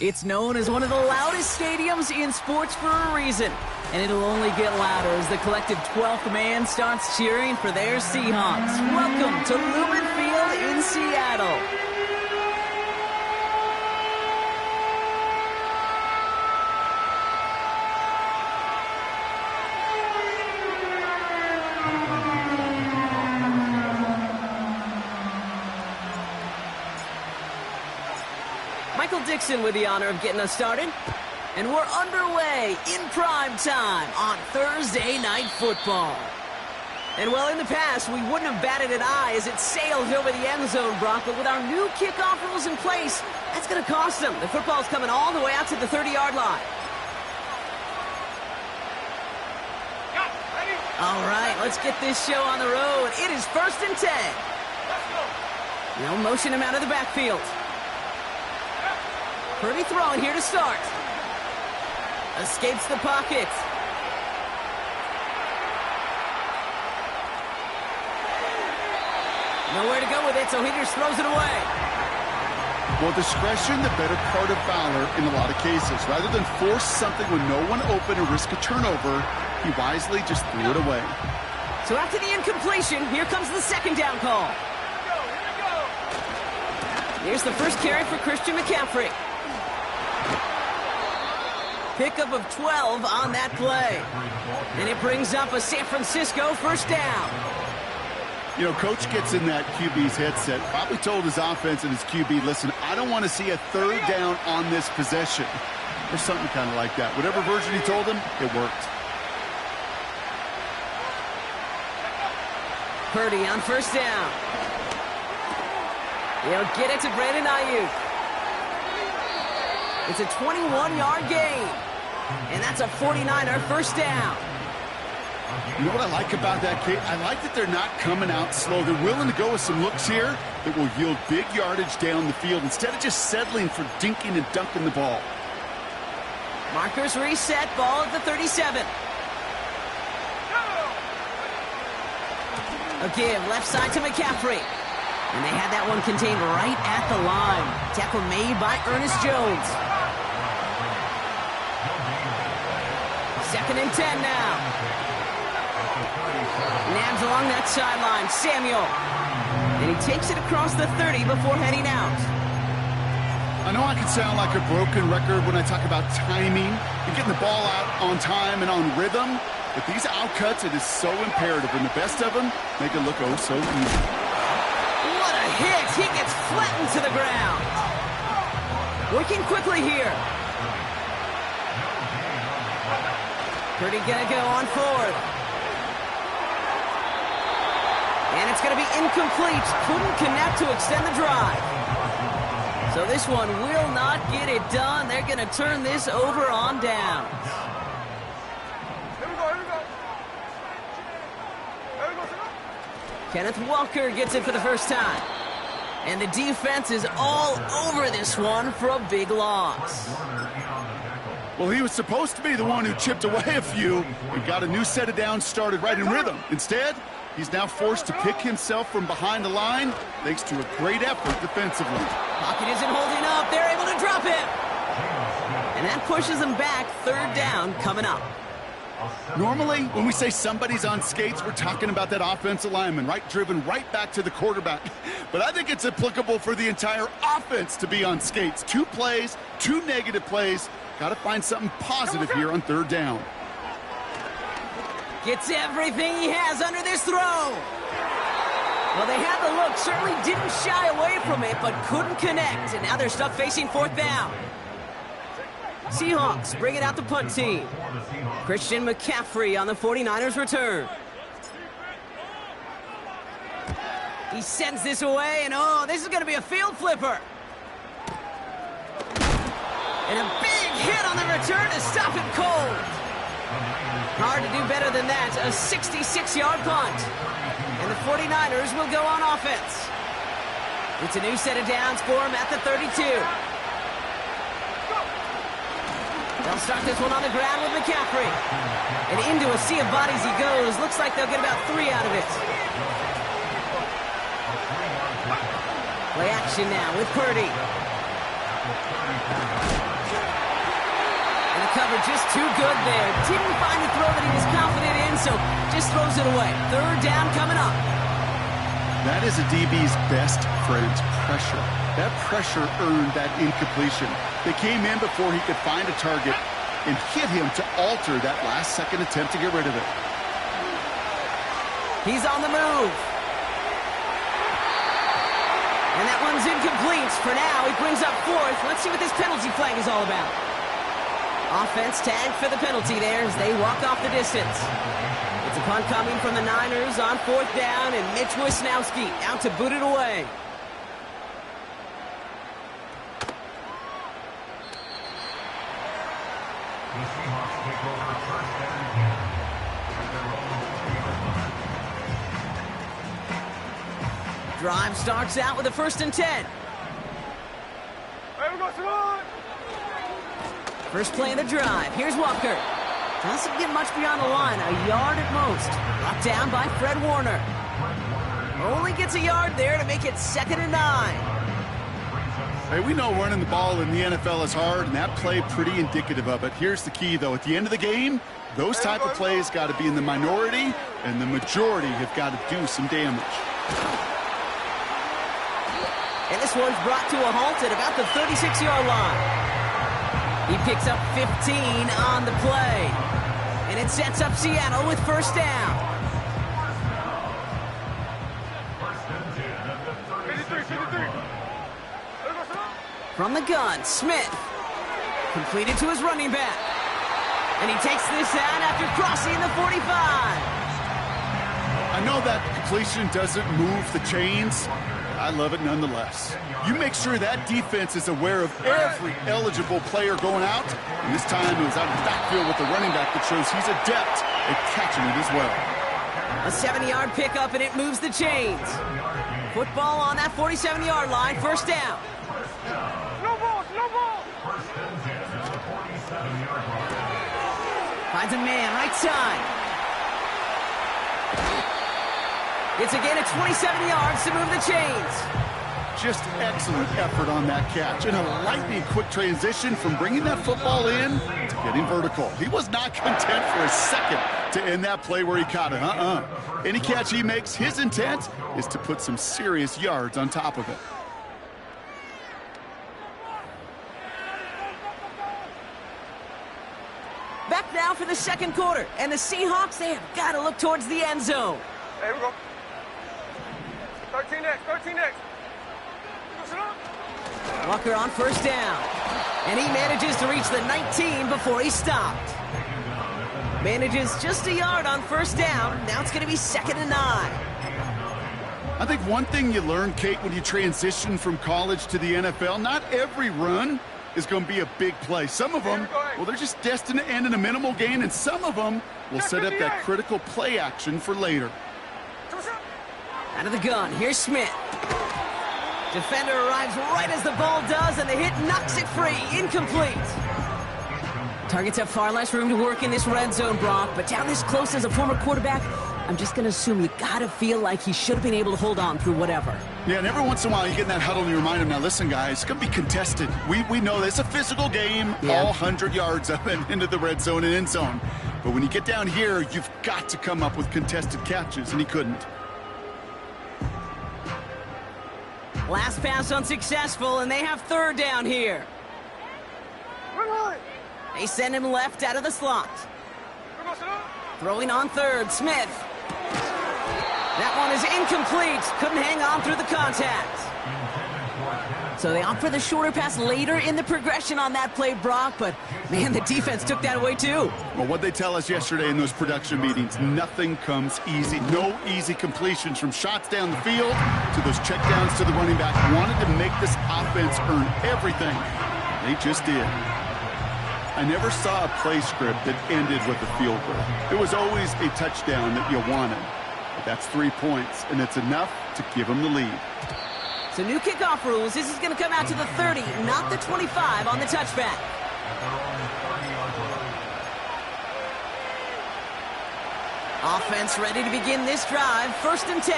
It's known as one of the loudest stadiums in sports for a reason, and it'll only get louder as the collective 12th man starts cheering for their Seahawks. Welcome to Lumen Field in Seattle. Dixon with the honor of getting us started. And we're underway in prime time on Thursday Night Football. And well, in the past, we wouldn't have batted an eye as it sailed over the end zone, Brock, but with our new kickoff rules in place, that's going to cost them. The football's coming all the way out to the 30-yard line. All right, let's get this show on the road. It is 1st and 10. No motion him out of the backfield. Purdy throwing here to start. Escapes the pocket. Nowhere to go with it, so he just throws it away. Well, discretion, the better part of valor in a lot of cases. Rather than force something with no one open and risk a turnover, he wisely just threw it away. So after the incompletion, here comes the second down call. Here's the first carry for Christian McCaffrey. Pickup of 12 on that play. And it brings up a San Francisco first down. You know, coach gets in that QB's headset, probably told his offense and his QB, listen, I don't want to see a third down on this possession. Or something kind of like that. Whatever version he told him, it worked. Purdy on first down. He'll get it to Brandon Ayuk. It's a 21-yard gain. And that's a 49er first down. You know what I like about that, Kate? I like that they're not coming out slow. They're willing to go with some looks here that will yield big yardage down the field instead of just settling for dinking and dunking the ball. Markers reset, ball at the 37. A give, left side to McCaffrey. And they had that one contained right at the line. Tackle made by Ernest Jones. 2nd and 10 now. Nabs along that sideline, Samuel. And he takes it across the 30 before heading out. I know I can sound like a broken record when I talk about timing and getting the ball out on time and on rhythm, but these outcuts, it is so imperative, and the best of them make it look oh so easy. What a hit! He gets flattened to the ground. Working quickly here. Purdy gonna go on 4th. And it's gonna be incomplete. Couldn't connect to extend the drive. So this one will not get it done. They're gonna turn this over on down. Kenneth Walker gets it for the first time. And the defense is all over this one for a big loss. Well, he was supposed to be the one who chipped away a few and got a new set of downs started right in rhythm. Instead, he's now forced to pick himself from behind the line thanks to a great effort defensively. Pocket isn't holding up. They're able to drop him. And that pushes them back. 3rd down coming up. Normally, when we say somebody's on skates, we're talking about that offensive lineman, right? Driven right back to the quarterback. But I think it's applicable for the entire offense to be on skates. 2 plays, 2 negative plays. Got to find something positive here on 3rd down. Gets everything he has under this throw. Well, they had the look. Certainly didn't shy away from it, but couldn't connect. And now they're stuck facing 4th down. Seahawks bring it out the punt team. Christian McCaffrey on the 49ers return. He sends this away, and oh, this is going to be a field flipper. And a big hit on the return to stop him cold. Hard to do better than that. A 66-yard punt. And the 49ers will go on offense. It's a new set of downs for him at the 32. They'll start this one on the ground with McCaffrey. And into a sea of bodies he goes. Looks like they'll get about 3 out of it. Play action now with Purdy. And the cover just too good there. Didn't find the throw that he was confident in, so just throws it away. Third down coming up. That is a DB's best friend, pressure. That pressure earned that incompletion. They came in before he could find a target and hit him to alter that last-second attempt to get rid of it. He's on the move. And that one's incomplete. For now, he brings up fourth. Let's see what this penalty flag is all about. Offense tagged for the penalty there as they walk off the distance. It's a punt coming from the Niners on fourth down, and Mitch Wisnowski out to boot it away. Drive starts out with a 1st and 10. First play of the drive. Here's Walker. Doesn't get much beyond the line, a yard at most. Brought down by Fred Warner. Only gets a yard there to make it 2nd and 9. Hey, we know running the ball in the NFL is hard, and that play pretty indicative of it. Here's the key, though. At the end of the game, those type of plays got to be in the minority, and the majority have got to do some damage. And this one's brought to a halt at about the 36-yard line. He picks up 15 on the play. And it sets up Seattle with 1st down. From the gun, Smith. Completed to his running back. And he takes this out after crossing the 45. I know that completion doesn't move the chains. I love it nonetheless. You make sure that defense is aware of every eligible player going out. And this time it was out of the backfield with the running back that shows he's adept at catching it as well. A 70-yard pickup, and it moves the chains. Football on that 47-yard line, 1st down. Slow ball, slow ball. Finds a man, right side. It's again at 27 yards to move the chains. Just excellent effort on that catch. And a lightning quick transition from bringing that football in to getting vertical. He was not content for a second to end that play where he caught it. Any catch he makes, his intent is to put some serious yards on top of it. Back now for the 2nd quarter. And the Seahawks, they have got to look towards the end zone. Here we go. 13X, 13X. Walker on 1st down. And he manages to reach the 19 before he stopped. Manages just a yard on 1st down. Now it's going to be 2nd and 9. I think one thing you learn, Kate, when you transition from college to the NFL, not every run is going to be a big play. Some of them, well, they're just destined to end in a minimal gain, and some of them will set up that critical play action for later. Out of the gun, here's Smith. Defender arrives right as the ball does, and the hit knocks it free. Incomplete. Targets have far less room to work in this red zone, Brock, but down this close as a former quarterback, I'm just going to assume you got to feel like he should have been able to hold on through whatever. Yeah, and every once in a while you get in that huddle and you remind him, now listen, guys, it's going to be contested. We know this is a physical game, all 100 yards up and into the red zone and end zone. But when you get down here, you've got to come up with contested catches, and he couldn't. Last pass unsuccessful, and they have 3rd down here. They send him left out of the slot. Throwing on 3rd, Smith. That one is incomplete. Couldn't hang on through the contact. So they opt for the shorter pass later in the progression on that play, Brock, but, man, the defense took that away too. Well, what they tell us yesterday in those production meetings, nothing comes easy. No easy completions from shots down the field to those checkdowns to the running back. Wanted to make this offense earn everything. They just did. I never saw a play script that ended with a field goal. It was always a touchdown that you wanted. But that's 3 points, and it's enough to give them the lead. So new kickoff rules. This is going to come out to the 30, not the 25 on the touchback. Offense ready to begin this drive. 1st and 10.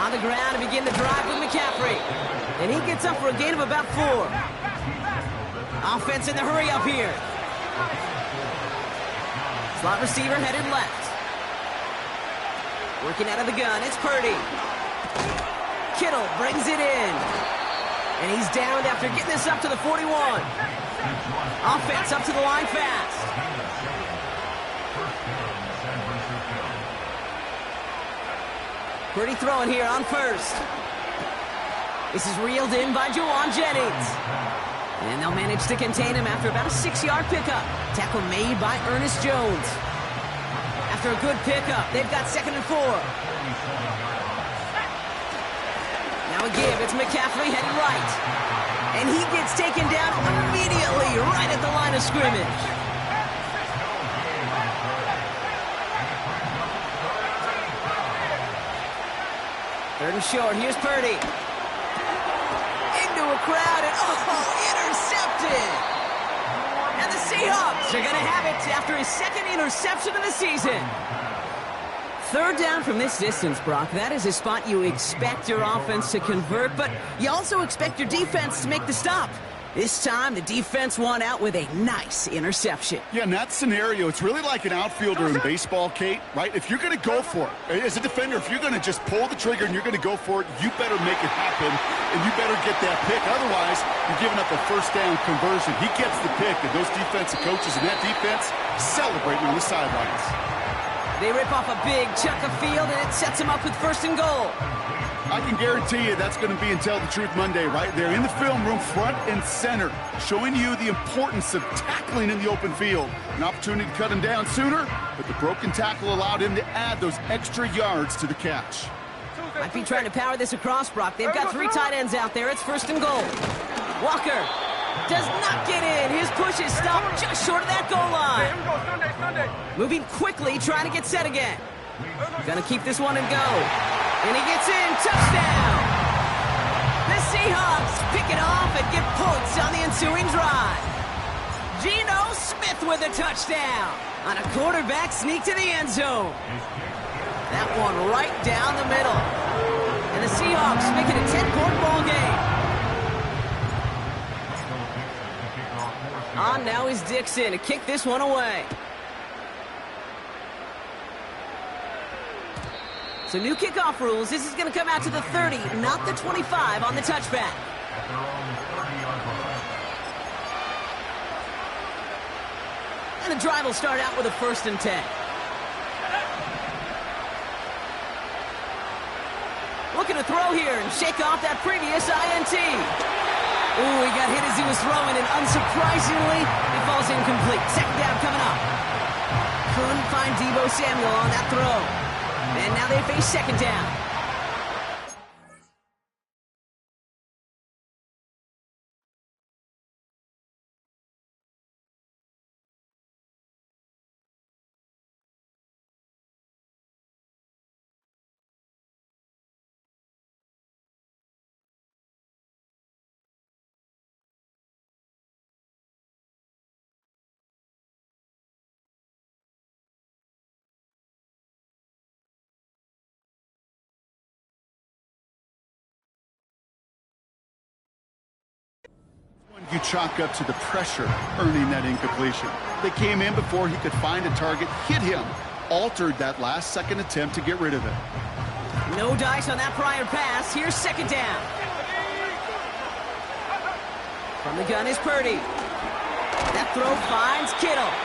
On the ground to begin the drive with McCaffrey. And he gets up for a gain of about 4. Offense in the hurry up here. Slot receiver headed left. Working out of the gun, it's Purdy. Kittle brings it in. And he's downed after getting this up to the 41. Offense up to the line fast. Purdy throwing here on first. This is reeled in by Juwan Jennings. And they'll manage to contain him after about a 6-yard pickup. Tackle made by Ernest Jones. After a good pickup, they've got 2nd and 4. Now a give, it's McCaffrey headed right. And he gets taken down immediately right at the line of scrimmage. Third and short, here's Purdy. Into a crowd and, intercepted! And the Seahawks are going to have it after his 2nd interception of the season. 3rd down from this distance, Brock. That is a spot you expect your offense to convert, but you also expect your defense to make the stop. This time, the defense won out with a nice interception. Yeah, in that scenario, it's really like an outfielder in baseball, Kate, right? If you're going to go for it, as a defender, if you're going to just pull the trigger and you're going to go for it, you better make it happen, and you better get that pick. Otherwise, you're giving up a 1st down conversion. He gets the pick, and those defensive coaches in that defense celebrating on the sidelines. They rip off a big chunk of field, and it sets them up with 1st and goal. I can guarantee you that's going to be in Tell the Truth Monday right there in the film room, front and center, showing you the importance of tackling in the open field. An opportunity to cut him down sooner, but the broken tackle allowed him to add those extra yards to the catch. Might be trying to power this across, Brock. They've got 3 tight ends out there. It's 1st and goal. Walker does not get in. His push is stopped just short of that goal line. Moving quickly, trying to get set again. Gonna keep this one and go. And he gets in. Touchdown! The Seahawks pick it off and get points on the ensuing drive. Geno Smith with a touchdown on a quarterback sneak to the end zone. That one right down the middle. And the Seahawks make it a 10-point ball game. On now is Dixon to kick this one away. So new kickoff rules. This is going to come out to the 30, not the 25 on the touchback. And the drive will start out with a 1st and 10. Looking to throw here and shake off that previous INT. Ooh, he got hit as he was throwing, and unsurprisingly, it falls incomplete. 2nd down coming up. Couldn't find Deebo Samuel on that throw. And now they face 2nd down. You chalk up to the pressure earning that incompletion. They came in before he could find a target, hit him, altered that last 2nd attempt to get rid of it. No dice on that prior pass. Here's 2nd down. From the gun is Purdy. That throw finds Kittle.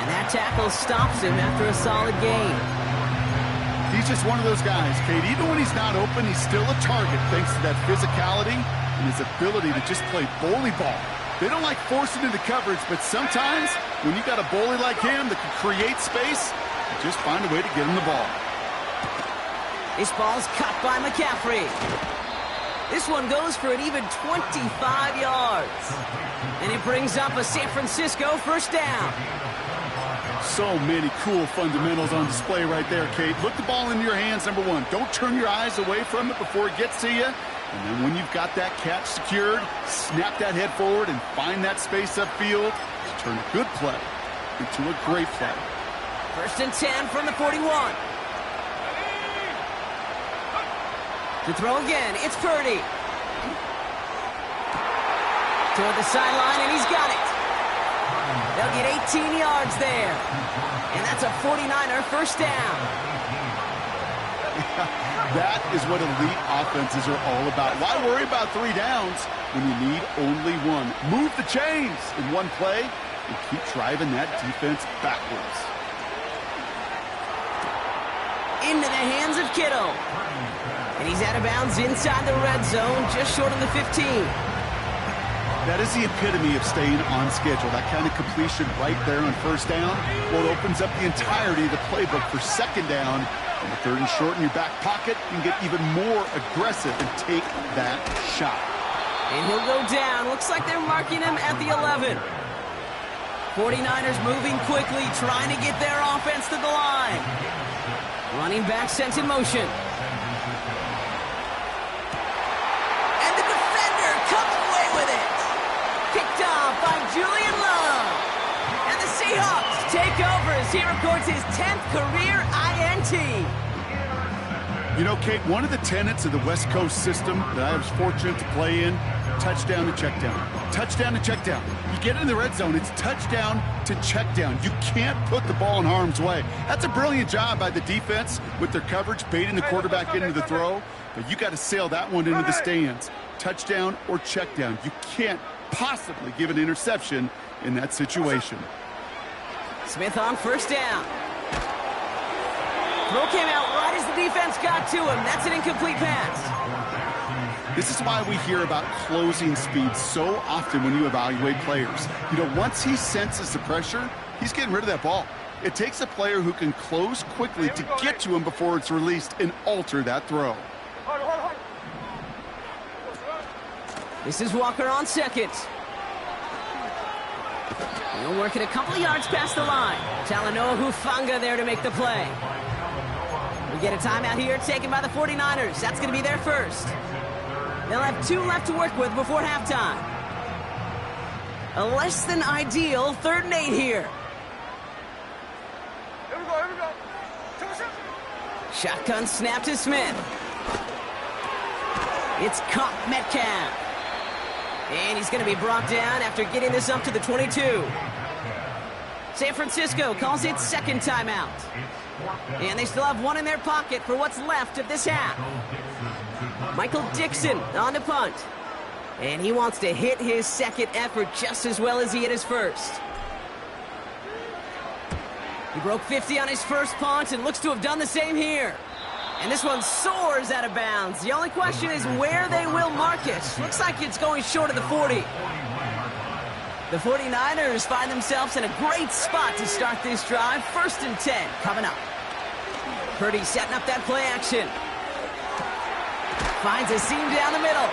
And that tackle stops him after a solid gain. He's just one of those guys, Kate. Even when he's not open, he's still a target thanks to that physicality and his ability to just play bully ball. They don't like forcing into coverage, but sometimes when you got a bully like him that can create space, you just find a way to get him the ball. This ball's cut by McCaffrey. This one goes for an even 25 yards. And it brings up a San Francisco 1st down. So many cool fundamentals on display right there, Kate. Put the ball in your hands, number 1. Don't turn your eyes away from it before it gets to you. And then when you've got that catch secured, snap that head forward and find that space upfield to turn a good play into a great play. 1st and 10 from the 41. To throw again, it's Purdy. Toward the sideline, and he's got it. They'll get 18 yards there. And that's a 49er first down. That is what elite offenses are all about. Why worry about 3 downs when you need only 1? Move the chains in one play and keep driving that defense backwards. Into the hands of Kittle. And he's out of bounds inside the red zone, just short of the 15. That is the epitome of staying on schedule. That kind of completion right there on first down, well, it opens up the entirety of the playbook for second down. And the 3rd and short in your back pocket, you can get even more aggressive and take that shot. And he'll go down. Looks like they're marking him at the 11. 49ers moving quickly, trying to get their offense to the line. Running back sent in motion. And the defender comes away with it. Picked off by Julian Love. And the Seahawks take over as he records his 10th career INT. You know, Kate, one of the tenets of the West Coast system that I was fortunate to play in, touchdown to check down. Touchdown to check down. You get in the red zone, it's touchdown to check down. You can't put the ball in harm's way. That's a brilliant job by the defense with their coverage, baiting the quarterback into the throw. But you got to sail that one into the stands. Touchdown or check down. You can't possibly give an interception in that situation. Smith on first down. Throw came out right as the defense got to him. That's an incomplete pass. This is why we hear about closing speed so often when you evaluate players. You know, once he senses the pressure, he's getting rid of that ball. It takes a player who can close quickly to get to him before it's released and alter that throw. This is Walker on second. He'll work it a couple of yards past the line. Talanoa Hufanga there to make the play. We get a timeout here taken by the 49ers. That's going to be their first. They'll have 2 left to work with before halftime. A less than ideal 3rd and 8 here. Here we go, here we go. Shotgun snap to Smith. It's caught Metcalf. And he's going to be brought down after getting this up to the 22. San Francisco calls it second timeout. And they still have 1 in their pocket for what's left of this half. Michael Dixon on the punt. And he wants to hit his second effort just as well as he hit his first. He broke 50 on his first punt and looks to have done the same here. And this one soars out of bounds. The only question is where they will mark it. Looks like it's going short of the 40. The 49ers find themselves in a great spot to start this drive. 1st and 10 coming up. Purdy setting up that play action. Finds a seam down the middle.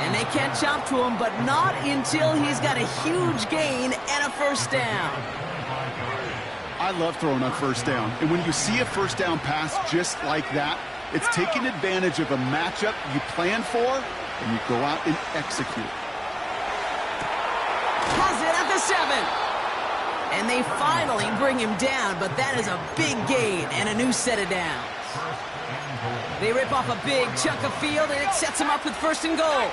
And they catch up to him, but not until he's got a huge gain and a first down. I love throwing on first down. And when you see a first down pass just like that, it's taking advantage of a matchup you plan for, and you go out and execute. Has it at the 7. And they finally bring him down, but that is a big gain and a new set of downs. They rip off a big chunk of field, and it sets them up with 1st and goal.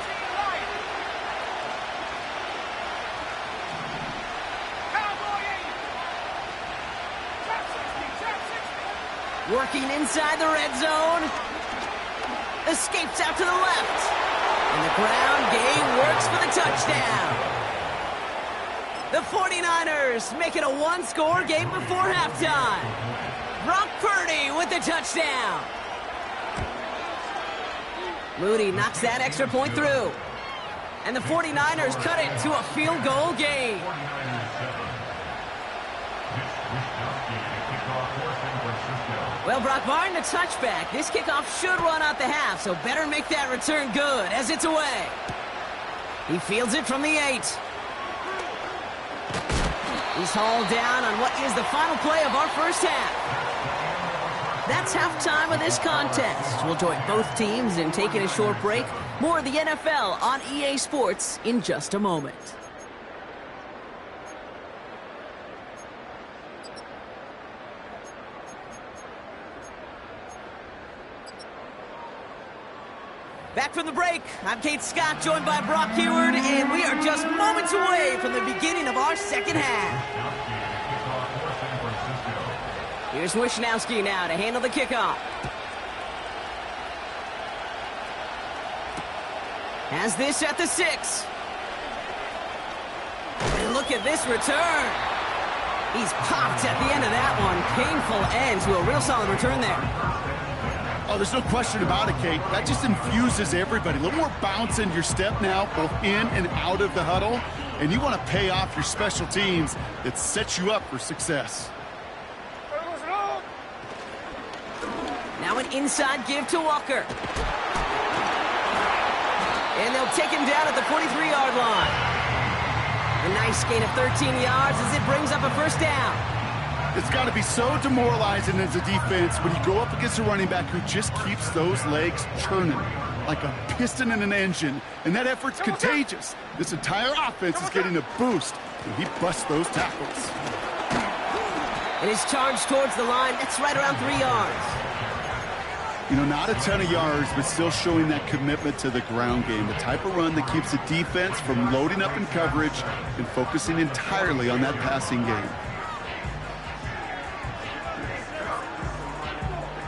Working inside the red zone. Escapes out to the left. And the ground game works for the touchdown. The 49ers make it a 1-score game before halftime. Brock Purdy with the touchdown. Moody knocks that extra point through. And the 49ers cut it to a field goal game. Well, Brock, barring the touchback, this kickoff should run out the half, so better make that return good as it's away. He fields it from the 8. He's hauled down on what is the final play of our first half. That's halftime of this contest. We'll join both teams in taking a short break. More of the NFL on EA Sports in just a moment. Back from the break, I'm Kate Scott, joined by Brock Heward, and we are just moments away from the beginning of our second half. Here's Wishnowski now to handle the kickoff. Has this at the 6. And look at this return. He's popped at the end of that one. Painful end to a real solid return there. Oh, there's no question about it, Kate. That just infuses everybody. A little more bounce in your step now, both in and out of the huddle. And you want to pay off your special teams that sets you up for success. Now an inside give to Walker. And they'll take him down at the 43-yard line. A nice gain of 13 yards as it brings up a first down. It's got to be so demoralizing as a defense when you go up against a running back who just keeps those legs churning like a piston in an engine. And that effort's contagious. This entire offense is getting a boost when he busts those tackles. And his charge towards the line, that's right around 3 yards. You know, not a ton of yards, but still showing that commitment to the ground game. The type of run that keeps the defense from loading up in coverage and focusing entirely on that passing game.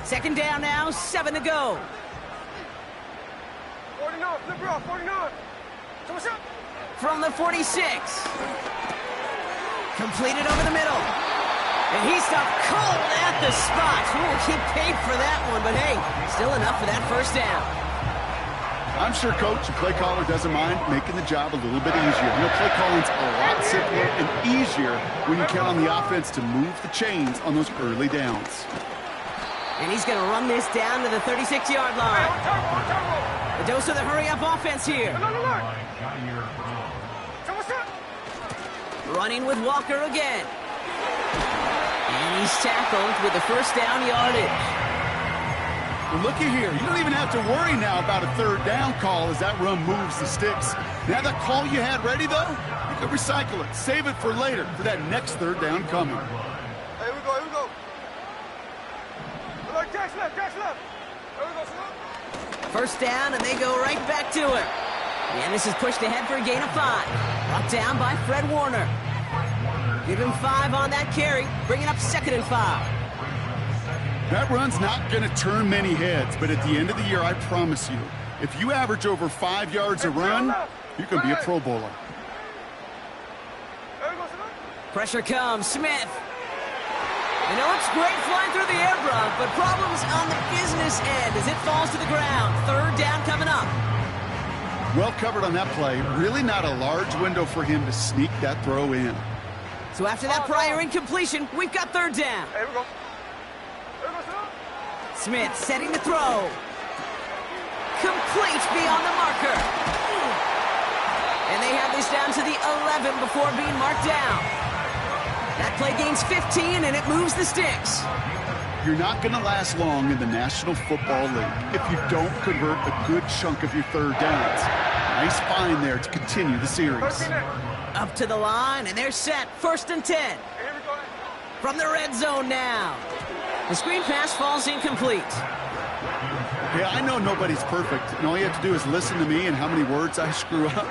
Second down now, 7 to go. 49, flip it off, 49. So what's up? From the 46. Completed over the middle. And he stopped cold at the spot. Ooh, he paid for that one, but hey, still enough for that first down. I'm sure coach and play caller doesn't mind making the job a little bit easier. You know, play calling's a lot simpler and easier when you count on the offense to move the chains on those early downs. And he's going to run this down to the 36-yard line. A dose of the hurry-up offense here. Running with Walker again. And he's tackled with the first down yardage. Well, looky here. You don't even have to worry now about a third down call as that run moves the sticks. Now that call you had ready, though, you can recycle it. Save it for later for that next third down coming. Here we go, here we go. Dash left, dash left. There we go, son. First down, and they go right back to it. And this is pushed ahead for a gain of 5. Brought down by Fred Warner. Give him 5 on that carry, bringing up 2nd and 5. That run's not going to turn many heads, but at the end of the year, I promise you, if you average over 5 yards a run, you can be a Pro Bowler. There we go, son. Pressure comes, Smith. And it looks great flying through the air, Brock, but problems on the business end as it falls to the ground. Third down coming up. Well covered on that play. Really not a large window for him to sneak that throw in. So after that prior incompletion, we've got third down. Here we go. There we go, son. Smith setting the throw. Complete beyond the marker. And they have this down to the 11 before being marked down. That play gains 15, and it moves the sticks. You're not going to last long in the National Football League if you don't convert a good chunk of your third downs. Nice find there to continue the series. Up to the line, and they're set. 1st and 10. Here we go. From the red zone now. The screen pass falls incomplete. Yeah, I know nobody's perfect, and all you have to do is listen to me and how many words I screw up.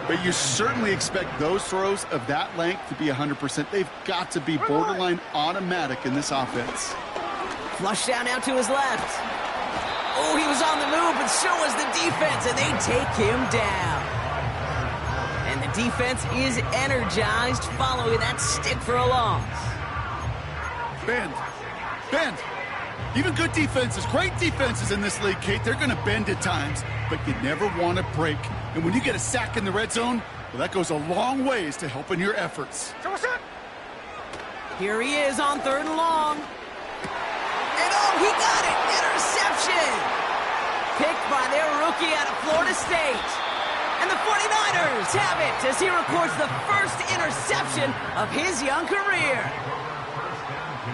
But you certainly expect those throws of that length to be 100%. They've got to be borderline automatic in this offense. Flush down now to his left. Oh, he was on the move, but so was the defense, and they take him down. And the defense is energized following that stick for a loss. Bend. Even good defenses, great defenses in this league, Kate, they're going to bend at times, but you never want to break. And when you get a sack in the red zone, well, that goes a long ways to helping your efforts. So what's up? Here he is on 3rd and long. And oh, he got it! Interception! Picked by their rookie out of Florida State. And the 49ers have it as he records the first interception of his young career.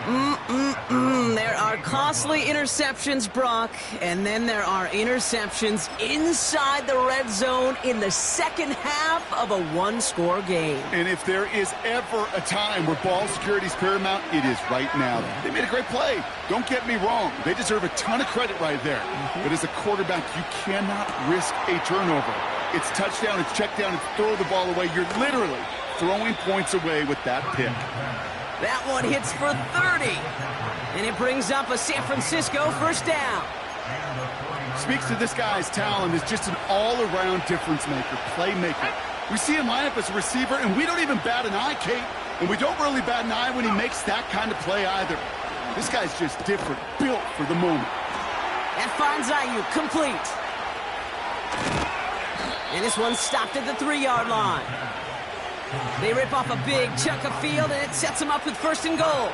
There are costly interceptions, Brock, and then there are interceptions inside the red zone in the second half of a one-score game. And if there is ever a time where ball security is paramount, it is right now. They made a great play. Don't get me wrong. They deserve a ton of credit right there. But as a quarterback, you cannot risk a turnover. It's touchdown, it's check down, it's throw the ball away. You're literally throwing points away with that pick. That one hits for 30. And it brings up a San Francisco first down. Speaks to this guy's talent as just an all-around difference maker, playmaker. We see him line up as a receiver, and we don't even bat an eye, Kate. And we don't really bat an eye when he makes that kind of play either. This guy's just different, built for the moment. That finds Ayuk complete. And this one's stopped at the 3-yard line. They rip off a big chunk of field, and it sets them up with first and goal.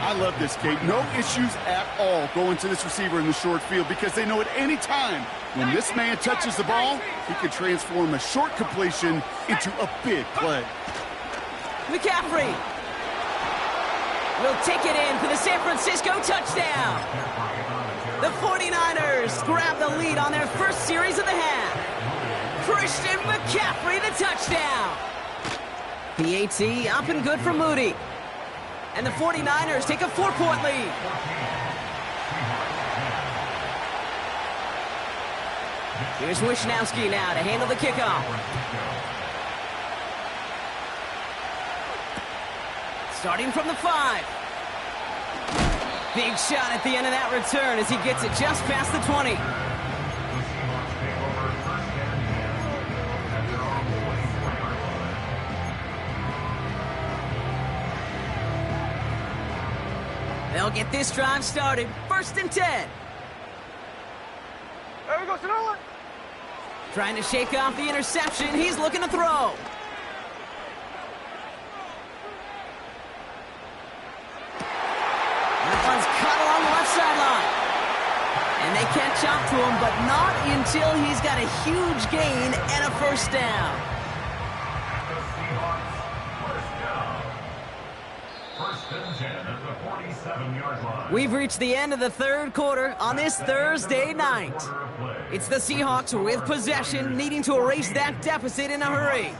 I love this, Kate. No issues at all going to this receiver in the short field because they know at any time when this man touches the ball, he can transform a short completion into a big play. McCaffrey will take it in for the San Francisco touchdown. The 49ers grab the lead on their first series of the half. Christian McCaffrey, the touchdown. PAT up and good for Moody. And the 49ers take a 4-point lead. Here's Wishnowski now to handle the kickoff. Starting from the 5. Big shot at the end of that return as he gets it just past the 20. They'll get this drive started. First and 10. There we go, Sonoma. Trying to shake off the interception. He's looking to throw. That one's cut along the left sideline. And they catch up to him, but not until he's got a huge gain and a first down. We've reached the end of the third quarter on this Thursday night. It's the Seahawks with possession, needing to erase that deficit in a hurry.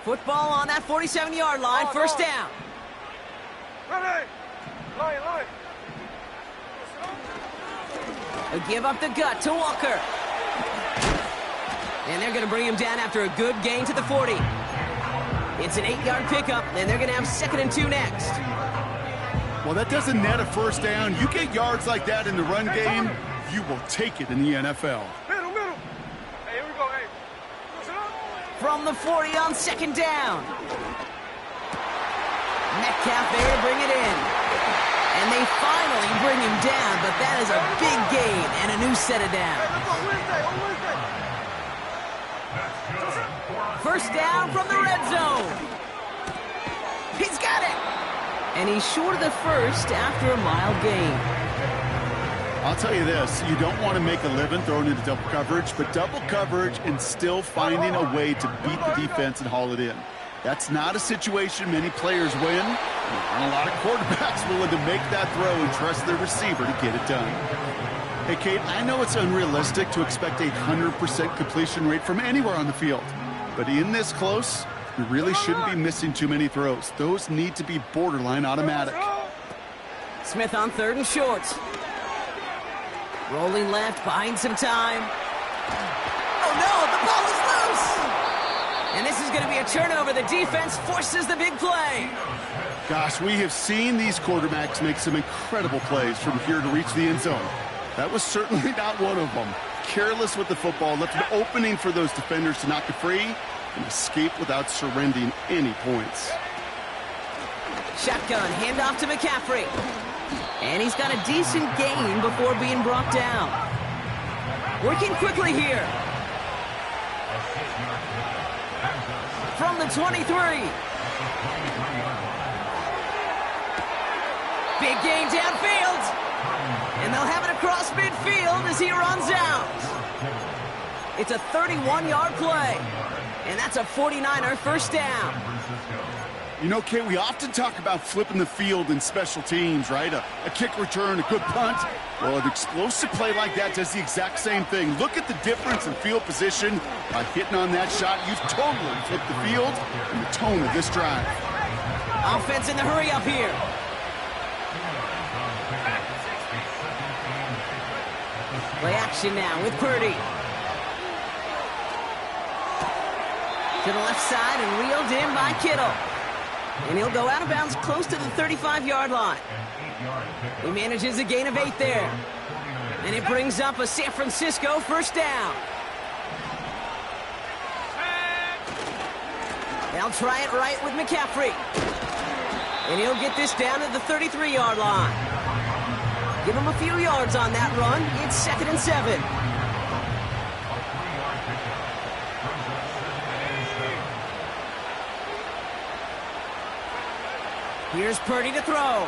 Football on that 47-yard line, first down. Ready. Line. A give up the gut to Walker. And they're going to bring him down after a good gain to the 40. It's an 8-yard pickup, and they're going to have 2nd and 2 next. Well, that doesn't net a first down. You get yards like that in the run game, you will take it in the NFL. Middle. Hey, here we go, hey. From the 40 on 2nd down. Metcalf there to bring it in. And they finally bring him down, but that is a big gain and a new set of downs. Wednesday. First down from the red zone. He's got it. And he's short of the first after a mild gain. I'll tell you this, you don't want to make a living throwing into double coverage, but double coverage and still finding a way to beat the defense and haul it in. That's not a situation many players win. There aren't a lot of quarterbacks willing to make that throw and trust their receiver to get it done. Hey, Kate, I know it's unrealistic to expect a 100% completion rate from anywhere on the field. But in this close, you really shouldn't be missing too many throws. Those need to be borderline automatic. Smith on 3rd and short. Rolling left, buying some time. Oh no, the ball is loose! And this is going to be a turnover. The defense forces the big play. Gosh, we have seen these quarterbacks make some incredible plays from here to reach the end zone. That was certainly not one of them. Careless with the football, left an opening for those defenders to knock it free and escape without surrendering any points. Shotgun, handoff to McCaffrey. And he's got a decent gain before being brought down. Working quickly here. From the 23. Big gain downfield. And they'll have it across midfield as he runs out. It's a 31-yard play. And that's a 49er first down. You know, Kate, we often talk about flipping the field in special teams, right? A kick return, a good punt. Well, an explosive play like that does the exact same thing. Look at the difference in field position. By hitting on that shot, you've totally flipped the field and the tone of this drive. Offense in the hurry up here. Play action now with Purdy. To the left side and reeled in by Kittle. And he'll go out of bounds close to the 35-yard line. He manages a gain of 8 there. And it brings up a San Francisco first down. They'll try it right with McCaffrey. And he'll get this down to the 33-yard line. Give him a few yards on that run. It's 2nd and 7. Here's Purdy to throw.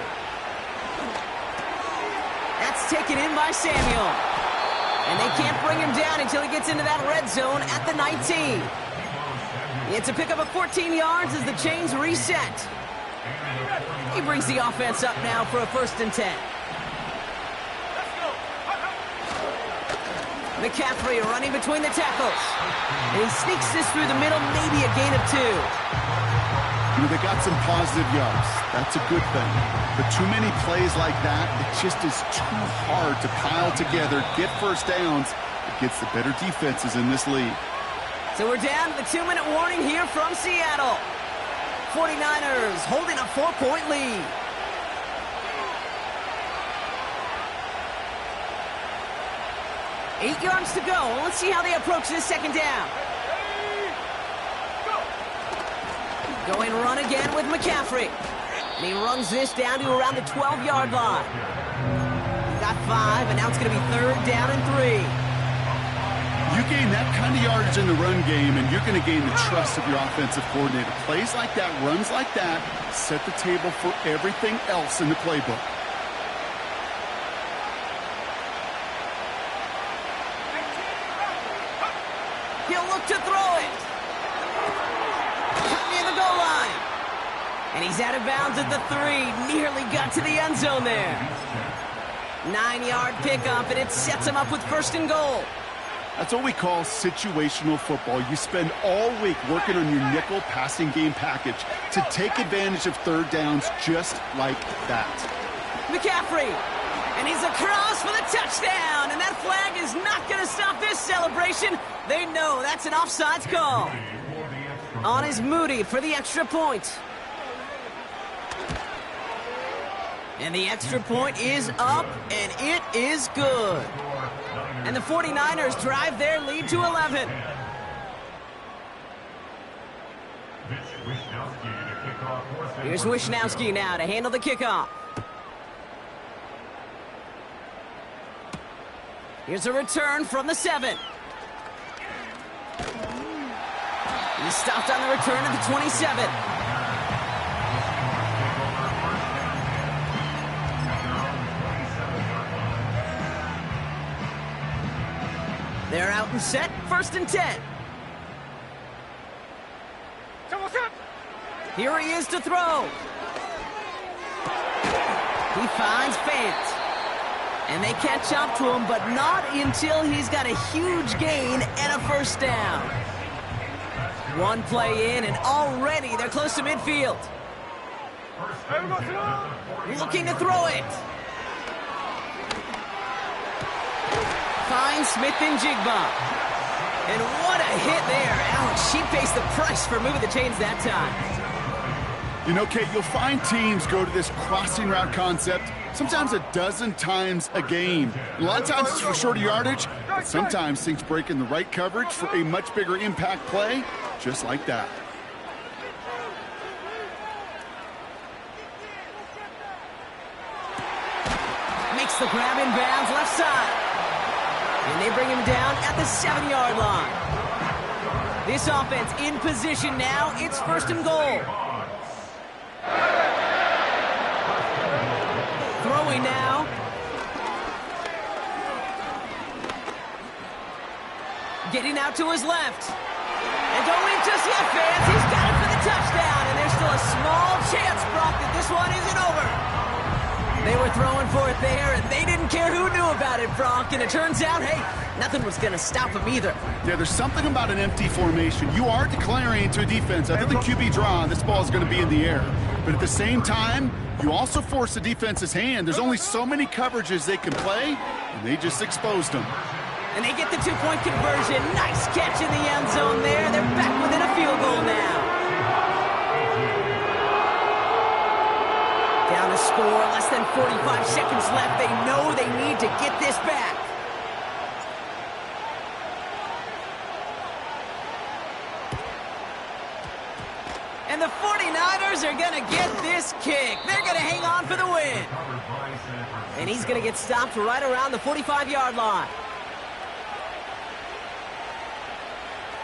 That's taken in by Samuel. And they can't bring him down until he gets into that red zone at the 19. It's a pickup of 14 yards as the chains reset. He brings the offense up now for a 1st and 10. McCaffrey running between the tackles. And he sneaks this through the middle, maybe a gain of 2. You know, they got some positive yards. That's a good thing. But too many plays like that, it just is too hard to pile together, get first downs. It gets the better defenses in this league. So we're down to the 2-minute warning here from Seattle. 49ers holding a 4-point lead. Eight yards to go. Let's see how they approach this 2nd down. Going run again with McCaffrey. And he runs this down to around the 12-yard line. He got 5, and now it's going to be 3rd down and 3. You gain that kind of yardage in the run game, and you're going to gain the trust of your offensive coordinator. Plays like that, runs like that, set the table for everything else in the playbook. He'll look to throw it. Near the goal line. And he's out of bounds at the 3. Nearly got to the end zone there. 9-yard pickup, and it sets him up with 1st and goal. That's what we call situational football. You spend all week working on your nickel passing game package to take advantage of 3rd downs just like that. McCaffrey, and he's across for the touchdown, and that flag is not going to stop this celebration. They know that's an offsides call. On is Moody for the extra point. And the extra point is up, and it is good. And the 49ers drive their lead to 11. Here's Wishnowski now to handle the kickoff. Here's a return from the 7. He's stopped on the return at the 27. They're out and set, 1st and 10. Here he is to throw. He finds Fant. And they catch up to him, but not until he's got a huge gain and a 1st down. One play in, and already they're close to midfield. Looking to throw it. Finds Smith and Jigba. And what a hit there. Ouch, she pays the price for moving the chains that time. You know, Kate, you'll find teams go to this crossing route concept sometimes a dozen times a game. A lot of times it's for shorter yardage, but sometimes things break in the right coverage for a much bigger impact play, just like that. Makes the grab in bounds left side. And they bring him down at the 7-yard line. This offense in position now. It's 1st and goal. Throwing now. Getting out to his left. And don't leave just yet, fans. He's got it for the touchdown. And there's still a small chance, Brock, that this one isn't over. They were throwing for it there, and they didn't care who knew about it, Brock. And it turns out, hey, nothing was going to stop him either. Yeah, there's something about an empty formation. You are declaring to a defense, after the QB draw, this ball is going to be in the air. But at the same time, you also force the defense's hand. There's only so many coverages they can play, and they just exposed them. And they get the two-point conversion. Nice catch in the end zone there. They're back within a field goal now. Down to score, less than 45 seconds left. They know they need to get this back. And the 49ers are going to get this kick. They're going to hang on for the win. And he's going to get stopped right around the 45-yard line.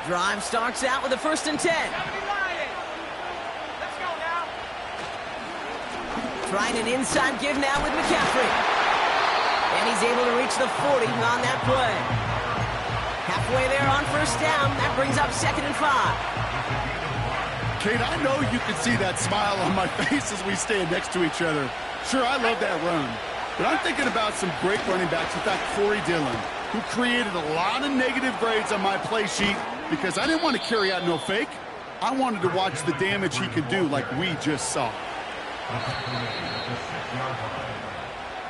Drive starts out with a 1st and 10. Let's go now. Trying an inside give now with McCaffrey. And he's able to reach the 40 on that play. Halfway there on 1st down. That brings up 2nd and 5. Kate, I know you can see that smile on my face as we stand next to each other. Sure, I love that run. But I'm thinking about some great running backs. In fact, Corey Dillon, who created a lot of negative grades on my play sheet because I didn't want to carry out no fake. I wanted to watch the damage he could do like we just saw.